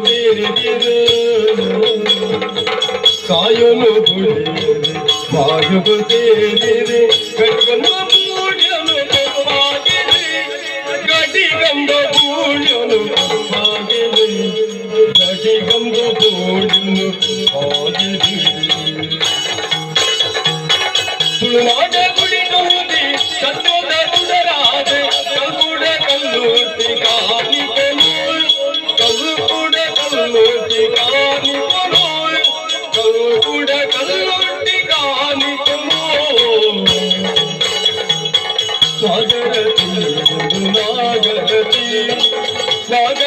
ಸೇರಿದಿರು ಕಾಯಲು ಮಾಯು ಸೇರಿದೆ ಗಡಿಗಂಬ ಪೂಜ್ಯನು ಬಾಗಿದೆ ಗಡಿಗಂಬ ಪೂಜ್ಯನು ಬಾಗಿದೆ ಗಡಿಗಂಬ ಪೂಜ್ಯನು ಬಾಗಿದೆ ತುಳುನಾಡ ಗುಡಿ ಗೌದಿ ಸತ್ಯದ ಸುಡರಾದೆ ಕಲ್ಕುಡ ಕಲ್ಲೂಟಿ ಕಾಣಿಕನು ಕಲ್ಕುಡ ಕಲ್ಲೂಟಿ ಕಾಣಿಕನು ಕಲ್ಕುಡ ಕಲ್ಲೂಟಿ ಕಾಣಿಕನು ನಾಗರತಿ ನಾಗರತಿ ನಾಗ